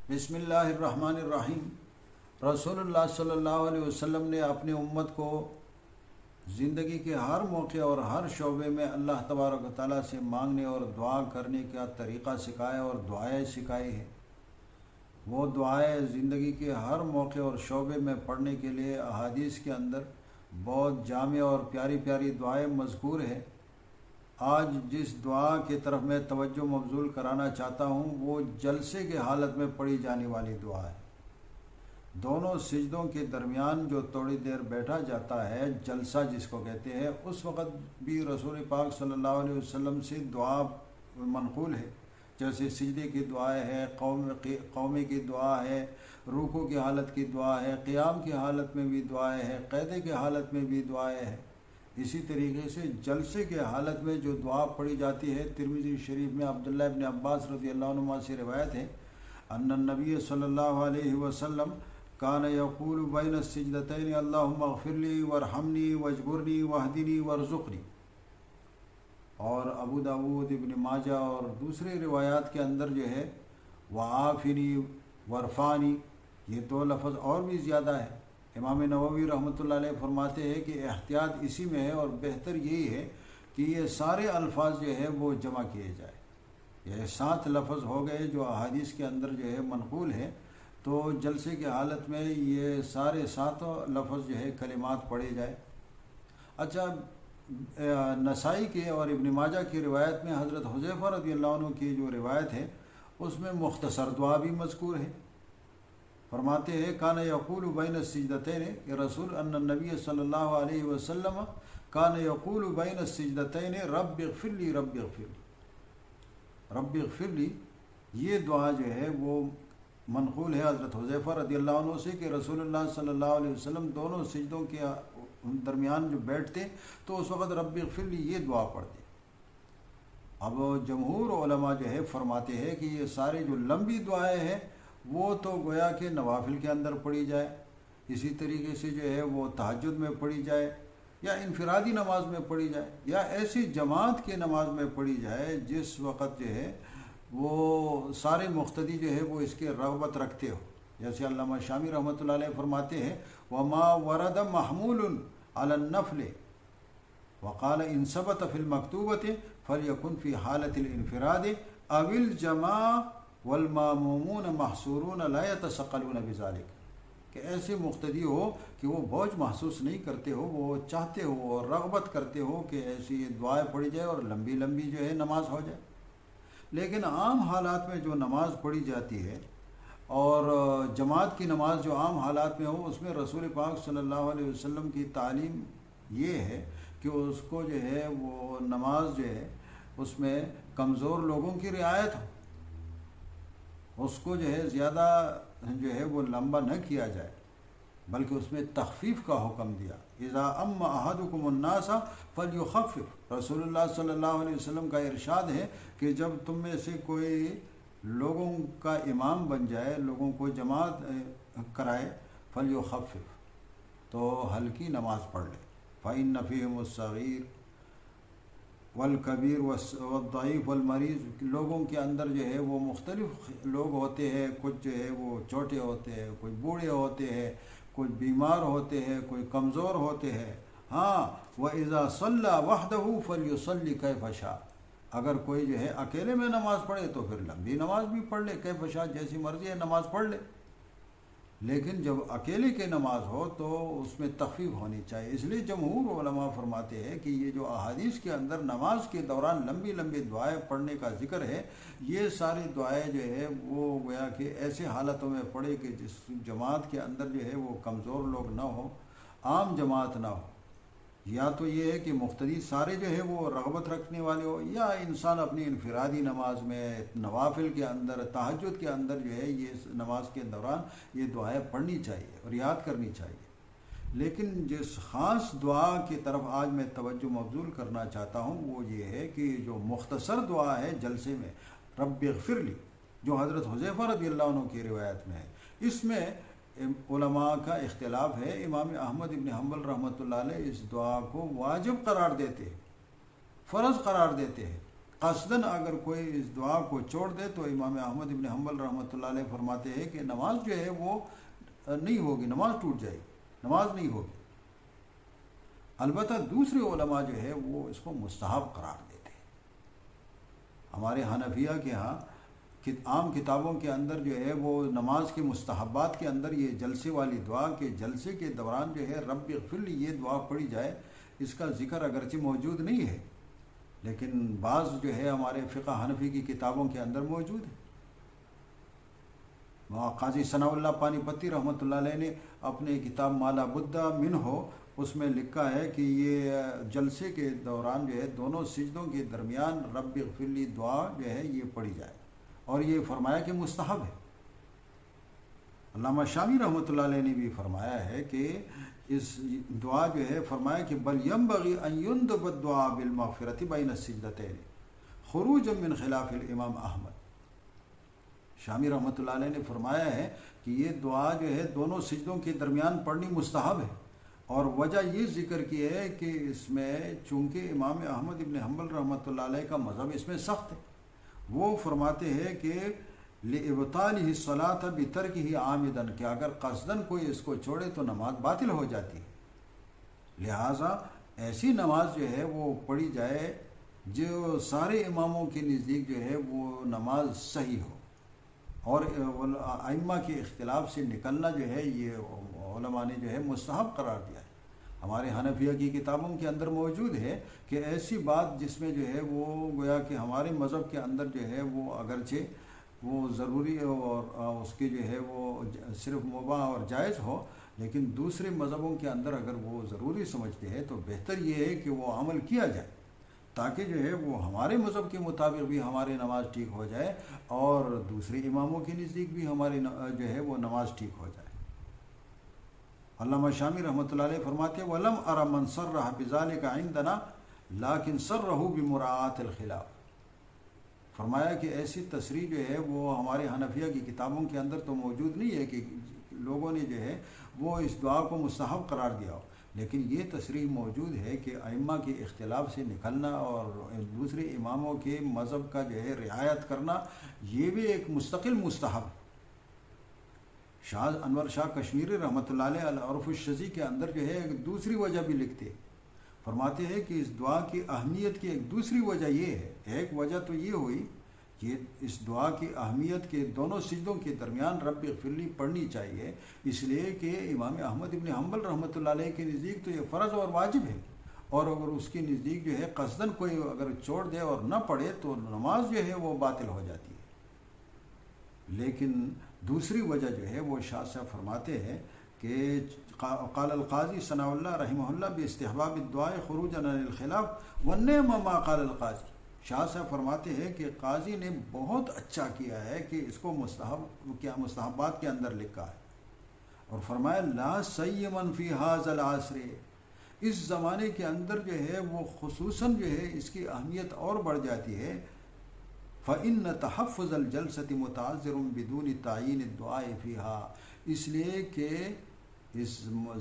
بسم اللہ الرحمن الرحیم۔ رسول اللہ صلی اللہ علیہ وسلم نے اپنی امت کو زندگی کے ہر موقع اور ہر شعبے میں اللہ تبارک و تعالیٰ سے مانگنے اور دعا کرنے کا طریقہ سکھایا اور دعائیں سکھائی ہیں۔ وہ دعائیں زندگی کے ہر موقع اور شعبے میں پڑھنے کے لیے احادیث کے اندر بہت جامع اور پیاری پیاری دعائیں مذکور ہیں۔ آج جس دعا کی طرف میں توجہ مبذول کرانا چاہتا ہوں وہ جلسے کے حالت میں پڑھی جانے والی دعا ہے۔ دونوں سجدوں کے درمیان جو تھوڑی دیر بیٹھا جاتا ہے، جلسہ جس کو کہتے ہیں، اس وقت بھی رسول پاک صلی اللہ علیہ وسلم سے دعا منقول ہے، جیسے سجدے کی دعا ہے، قومی کی دعا ہے، رکوع کی حالت کی دعا ہے، قیام کی حالت میں بھی دعائیں ہیں، قعدے کی حالت میں بھی دعائیں ہیں۔ اسی طریقے سے جلسے کے حالت میں جو دعا پڑھی جاتی ہے، ترمذی شریف میں عبداللہ ابن عباس رضی اللہ عنہما سے روایت ہے، ان النبی صلی اللہ علیہ وسلم کان یقول بین السجدتین اللہم اغفر لی وارحمنی واجبرنی واہدنی وارزقنی۔ اور ابو داود، ابن ماجہ اور دوسرے روایات کے اندر جو ہے وعافنی وارفعنی، یہ دو لفظ اور بھی زیادہ ہے۔ امام نووی رحمۃ اللہ علیہ فرماتے ہیں کہ احتیاط اسی میں ہے اور بہتر یہی ہے کہ یہ سارے الفاظ جو ہے وہ جمع کیے جائے۔ یہ 7 لفظ ہو گئے جو احادیث کے اندر جو ہے منقول ہے، تو جلسے کی حالت میں یہ سارے 7 لفظ جو ہے کلمات پڑھے جائے۔ اچھا، نسائی کے اور ابن ماجہ کی روایت میں حضرت حذیفہ رضی اللہ عنہ کی جو روایت ہے اس میں مختصر دعا بھی مذکور ہے۔ فرماتے ہیں کان یقول بین السجدتین، کہ رسول ان النبی صلی اللہ علیہ وسلم کان یقول بین السجدتین رب اغفر لی رب اغفر لی رب اغفر لی۔ یہ دعا جو ہے وہ منقول ہے حضرت حذیفہ رضی اللہ عنہ سے کہ رسول اللہ صلی اللہ علیہ وسلم دونوں سجدوں کے درمیان جو بیٹھتے تو اس وقت رب اغفر لی یہ دعا پڑھتے۔ اب جمہور علماء جو ہے فرماتے ہیں کہ یہ سارے جو لمبی دعائیں ہیں وہ تو گویا کہ نوافل کے اندر پڑھی جائے، اسی طریقے سے جو ہے وہ تہجد میں پڑھی جائے، یا انفرادی نماز میں پڑھی جائے، یا ایسی جماعت کی نماز میں پڑھی جائے جس وقت جو ہے وہ سارے مقتدی جو ہے وہ اس کے رغبت رکھتے ہو۔ جیسے علامہ شامی رحمۃ اللہ علیہ فرماتے ہیں وما ورد محمول علی النفل وقال ان ثبت فی المکتوبۃ فلیکن فی حالت الانفراد او الجماع والمامومون محصورون لا يتثقلون بذلک، کہ ایسے مقتدی ہو کہ وہ بوجھ محسوس نہیں کرتے ہو، وہ چاہتے ہو اور رغبت کرتے ہو کہ ایسی یہ دعائیں پڑھی جائے اور لمبی لمبی جو ہے نماز ہو جائے۔ لیکن عام حالات میں جو نماز پڑھی جاتی ہے اور جماعت کی نماز جو عام حالات میں ہو، اس میں رسول پاک صلی اللہ علیہ وسلم کی تعلیم یہ ہے کہ اس کو جو ہے وہ نماز جو ہے اس میں کمزور لوگوں کی رعایت ہو، اس کو جو ہے زیادہ جو ہے وہ لمبا نہ کیا جائے، بلکہ اس میں تخفیف کا حکم دیا۔ اذا اما احدکم الناس فلیخفف، رسول اللہ صلی اللہ علیہ وسلم کا ارشاد ہے کہ جب تم میں سے کوئی لوگوں کا امام بن جائے، لوگوں کو جماعت کرائے، فلیخفف، تو ہلکی نماز پڑھ لے۔ فإن فیہم الصغیر والکبیر والضعیف والمریض، لوگوں کے اندر جو ہے وہ مختلف لوگ ہوتے ہیں، کچھ جو ہے وہ چھوٹے ہوتے ہیں، کچھ بوڑھے ہوتے ہیں، کچھ بیمار ہوتے ہیں، کوئی کمزور ہوتے ہیں۔ ہاں، وَإِذَا صَلَّى وَحْدَهُ فَلْيُصَلِّ كَيْفَ شَاءَ، اگر کوئی جو ہے اکیلے میں نماز پڑھے تو پھر لمبی نماز بھی پڑھ لے، کیف شاء، جیسی مرضی ہے نماز پڑھ لے۔ لیکن جب اکیلے کی نماز ہو تو اس میں تخفیف ہونی چاہیے۔ اس لیے جمہور علماء فرماتے ہیں کہ یہ جو احادیث کے اندر نماز کے دوران لمبی لمبی دعائیں پڑھنے کا ذکر ہے، یہ ساری دعائیں جو ہے وہ گویا کہ ایسے حالتوں میں پڑھے کہ جس جماعت کے اندر جو ہے وہ کمزور لوگ نہ ہو، عام جماعت نہ ہو، یا تو یہ ہے کہ مقتدی سارے جو ہے وہ رغبت رکھنے والے ہو، یا انسان اپنی انفرادی نماز میں، نوافل کے اندر، تہجد کے اندر جو ہے یہ نماز کے دوران یہ دعائیں پڑھنی چاہیے اور یاد کرنی چاہیے۔ لیکن جس خاص دعا کی طرف آج میں توجہ مبذول کرنا چاہتا ہوں وہ یہ ہے کہ جو مختصر دعا ہے جلسے میں، رب اغفر لی، جو حضرت حذیفہ رضی اللہ عنہ کی روایت میں ہے، اس میں علماء کا اختلاف ہے۔ امام احمد ابن حنبل رحمۃ اللہ علیہ اس دعا کو واجب قرار دیتے ہیں، فرض قرار دیتے ہیں، قصدن اگر کوئی اس دعا کو چھوڑ دے تو امام احمد ابن حنبل رحمۃ اللہ علیہ فرماتے ہیں کہ نماز جو ہے وہ نہیں ہوگی، نماز ٹوٹ جائے گی، نماز نہیں ہوگی۔ البتہ دوسرے علماء جو ہے وہ اس کو مستحب قرار دیتے ہیں۔ ہمارے حنفیہ کے ہاں عام کتابوں کے اندر جو ہے وہ نماز کے مستحبات کے اندر یہ جلسے والی دعا کہ جلسے کے دوران جو ہے رب اغفر لی یہ دعا پڑھی جائے، اس کا ذکر اگرچہ موجود نہیں ہے، لیکن بعض جو ہے ہمارے فقہ حنفی کی کتابوں کے اندر موجود ہے۔ قاضی ثناء اللہ پانی پتی رحمۃ اللہ علیہ نے اپنے کتاب مالا بدہ من ہو اس میں لکھا ہے کہ یہ جلسے کے دوران جو ہے دونوں سجدوں کے درمیان رب اغفر لی دعا جو ہے یہ پڑھی جائے، اور یہ فرمایا کہ مستحب ہے۔ علامہ شامی رحمۃ اللہ علیہ نے بھی فرمایا ہے کہ اس دعا جو ہے فرمایا کہ بل ینبغی ان یندب الدعاء بالمغفرۃ بین السجدتین خروجا من خلاف الامام احمد۔ شامی رحمۃ اللہ علیہ نے فرمایا ہے کہ یہ دعا جو ہے دونوں سجدوں کے درمیان پڑھنی مستحب ہے، اور وجہ یہ ذکر کی ہے کہ اس میں چونکہ امام احمد ابن حنبل رحمۃ اللہ علیہ کا مذہب اس میں سخت ہے، وہ فرماتے ہیں کہ لِإِبْطَالِهِ الصَّلَاةَ بِتَرْكِهِ عَامِدًا کہ اگر قصدن کوئی اس کو چھوڑے تو نماز باطل ہو جاتی ہے، لہٰذا ایسی نماز جو ہے وہ پڑھی جائے جو سارے اماموں کے نزدیک جو ہے وہ نماز صحیح ہو، اور ائمہ کے اختلاف سے نکلنا جو ہے یہ علماء نے جو ہے مستحب قرار دیا ہے۔ ہمارے حنفیہ کی کتابوں کے اندر موجود ہے کہ ایسی بات جس میں جو ہے وہ گویا کہ ہمارے مذہب کے اندر جو ہے وہ اگرچہ وہ ضروری اور اس کے جو ہے وہ صرف مباح اور جائز ہو، لیکن دوسرے مذہبوں کے اندر اگر وہ ضروری سمجھتے ہیں تو بہتر یہ ہے کہ وہ عمل کیا جائے، تاکہ جو ہے وہ ہمارے مذہب کے مطابق بھی ہماری نماز ٹھیک ہو جائے اور دوسرے اماموں کے نزدیک بھی ہماری جو ہے وہ نماز ٹھیک ہو جائے۔ علامہ شامی رحمۃ اللہ علیہ فرماتے ہیں وَلَمْ أَرَ مَنْ صَرَّحَ بِذَلِكَ عِنْدَنَا لَكِنْ صَرَّحُ بِمُرَاعَاتِ الْخِلَافِ۔ فرمایا کہ ایسی تصریح جو ہے وہ ہمارے حنفیہ کی کتابوں کے اندر تو موجود نہیں ہے کہ لوگوں نے جو ہے وہ اس دعا کو مستحب قرار دیا ہو، لیکن یہ تصریح موجود ہے کہ ائمہ کے اختلاف سے نکلنا اور دوسرے اماموں کے مذہب کا جو ہے رعایت کرنا یہ بھی ایک مستقل مستحب ہے۔ شاہ انور شاہ کشمیری رحمۃ اللہ علیہ العرف الشذی کے اندر جو ہے ایک دوسری وجہ بھی لکھتے، فرماتے ہیں کہ اس دعا کی اہمیت کی ایک دوسری وجہ یہ ہے، ایک وجہ تو یہ ہوئی کہ اس دعا کی اہمیت کے دونوں سجدوں کے درمیان رب اغفر لی پڑھنی چاہیے، اس لیے کہ امام احمد ابن حنبل رحمۃ اللہ علیہ کے نزدیک تو یہ فرض اور واجب ہے، اور اگر اس کے نزدیک جو ہے قصدن کوئی اگر چھوڑ دے اور نہ پڑھے تو نماز جو ہے وہ باطل ہو جاتی ہے۔ لیکن دوسری وجہ جو ہے وہ شاہ صاحب فرماتے ہیں کہ قال القاضی ثناء اللہ رحمہ اللہ باستحباب الدعاء خروجا عن الخلاف والنعم ما قال القاضی۔ شاہ صاحب فرماتے ہیں کہ قاضی نے بہت اچھا کیا ہے کہ اس کو مستحبات کے اندر لکھا ہے، اور فرمایا لا سیما فی ھذا العصر، اس زمانے کے اندر جو ہے وہ خصوصاً جو ہے اس کی اہمیت اور بڑھ جاتی ہے۔ فَإِنَّ تَحَفُّظَ الْجَلْسَةِ مُتَعَذِّرٌ بِدُونِ تَعْيِينِ الدُّعَاءِ فِيهَا، اس لیے کہ اس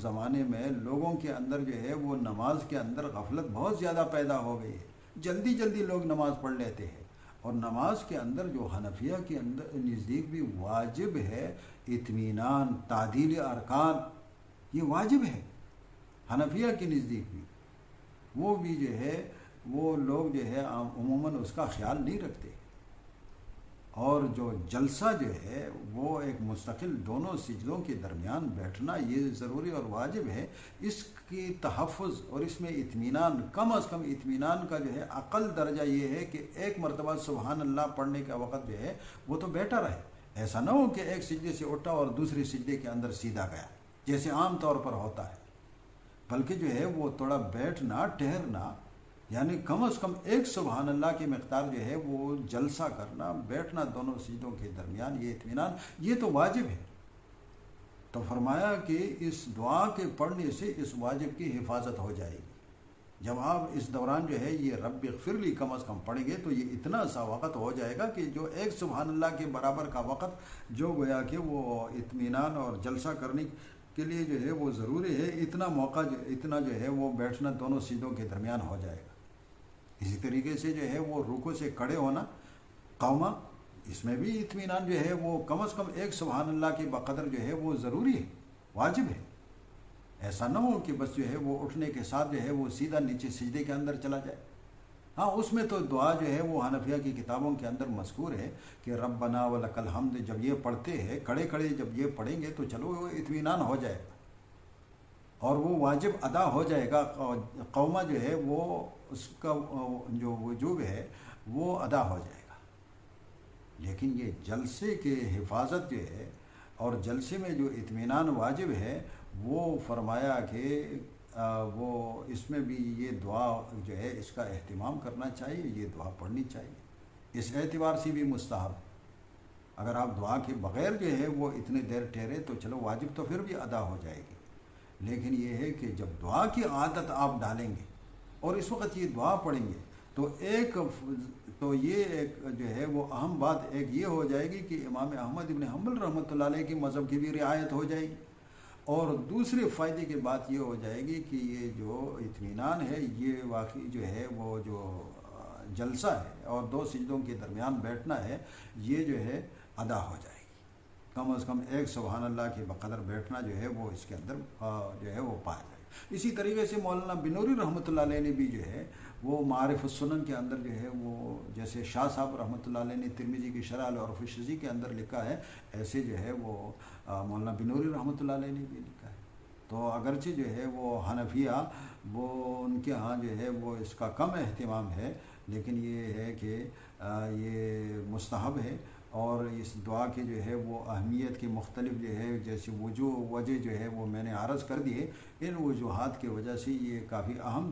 زمانے میں لوگوں کے اندر جو ہے وہ نماز کے اندر غفلت بہت زیادہ پیدا ہو گئی ہے، جلدی جلدی لوگ نماز پڑھ لیتے ہیں، اور نماز کے اندر جو حنفیہ کے اندر نزدیک بھی واجب ہے اطمینان، تعدیل ارکان، یہ واجب ہے حنفیہ کے نزدیک بھی، وہ بھی جو ہے وہ لوگ جو ہے عموماً اس کا خیال نہیں رکھتے، اور جو جلسہ جو ہے وہ ایک مستقل دونوں سجدوں کے درمیان بیٹھنا یہ ضروری اور واجب ہے، اس کی تحفظ اور اس میں اطمینان، کم از کم اطمینان کا جو ہے اقل درجہ یہ ہے کہ ایک مرتبہ سبحان اللہ پڑھنے کا وقت جو ہے وہ تو بیٹھا رہے، ایسا نہ ہو کہ ایک سجدے سے اٹھا اور دوسری سجدے کے اندر سیدھا گیا جیسے عام طور پر ہوتا ہے، بلکہ جو ہے وہ تھوڑا بیٹھنا، ٹھہرنا، یعنی کم از کم ایک سبحان اللہ کی مقدار جو ہے وہ جلسہ کرنا، بیٹھنا دونوں سجدوں کے درمیان، یہ اطمینان یہ تو واجب ہے۔ تو فرمایا کہ اس دعا کے پڑھنے سے اس واجب کی حفاظت ہو جائے گی۔ جب آپ اس دوران جو ہے یہ رب اغفر لی کم از کم پڑھیں گے تو یہ اتنا سا وقت ہو جائے گا کہ جو ایک سبحان اللہ کے برابر کا وقت جو گویا کہ وہ اطمینان اور جلسہ کرنے کے لیے جو ہے وہ ضروری ہے، اتنا موقع اتنا جو ہے وہ بیٹھنا دونوں سجدوں کے درمیان ہو جائے گا۔ اسی طریقے سے جو ہے وہ رکوع سے کھڑے ہونا قوما، اس میں بھی اطمینان جو ہے وہ کم از کم ایک سبحان اللہ کے بقدر جو ہے وہ ضروری ہے، واجب ہے۔ ایسا نہ ہو کہ بس جو ہے وہ اٹھنے کے ساتھ جو ہے وہ سیدھا نیچے سجدے کے اندر چلا جائے۔ ہاں اس میں تو دعا جو ہے وہ حنفیہ کی کتابوں کے اندر مذکور ہے کہ ربنا ولک الحمد جب یہ پڑھتے ہیں کھڑے کھڑے جب یہ پڑھیں گے تو چلو وہ اطمینان ہو جائے گا اور وہ واجب ادا ہو جائے گا، قومہ جو ہے وہ اس کا جو وجوب ہے وہ ادا ہو جائے گا۔ لیکن یہ جلسے کے حفاظت جو ہے اور جلسے میں جو اطمینان واجب ہے وہ فرمایا کہ وہ اس میں بھی یہ دعا جو ہے اس کا اہتمام کرنا چاہیے، یہ دعا پڑھنی چاہیے، اس اعتبار سے بھی مستحب ہے۔ اگر آپ دعا کے بغیر جو ہے وہ اتنے دیر ٹھہرے تو چلو واجب تو پھر بھی ادا ہو جائے گی، لیکن یہ ہے کہ جب دعا کی عادت آپ ڈالیں گے اور اس وقت یہ دعا پڑھیں گے تو یہ ایک جو ہے وہ اہم بات ایک یہ ہو جائے گی کہ امام احمد ابن حنبل رحمۃ اللہ علیہ کی مذہب کی بھی رعایت ہو جائے گی، اور دوسرے فائدے کی بات یہ ہو جائے گی کہ یہ جو اطمینان ہے یہ واقعی جو ہے وہ جو جلسہ ہے اور دو سجدوں کے درمیان بیٹھنا ہے یہ جو ہے ادا ہو جائے گی، کم از کم ایک سبحان اللہ کے بقدر بیٹھنا جو ہے وہ اس کے اندر جو ہے وہ پایا جائے گا۔ اسی طریقے سے مولانا بنوری رحمۃ اللہ علیہ نے بھی جو ہے وہ معارف السنن کے اندر جو ہے وہ جیسے شاہ صاحب رحمۃ اللہ علیہ نے ترمذی کی شرح العرف الشذی کے اندر لکھا ہے، ایسے جو ہے وہ مولانا بنوری رحمۃ اللہ علیہ نے بھی لکھا ہے۔ تو اگرچہ جو ہے وہ حنفیہ وہ ان کے ہاں جو ہے وہ اس کا کم اہتمام ہے، لیکن یہ ہے کہ یہ مستحب ہے، اور اس دعا کے جو ہے وہ اہمیت کی مختلف جو ہے جیسے وجہ جو ہے وہ میں نے عرض کر دیے، ان وجوہات کی وجہ سے یہ کافی اہم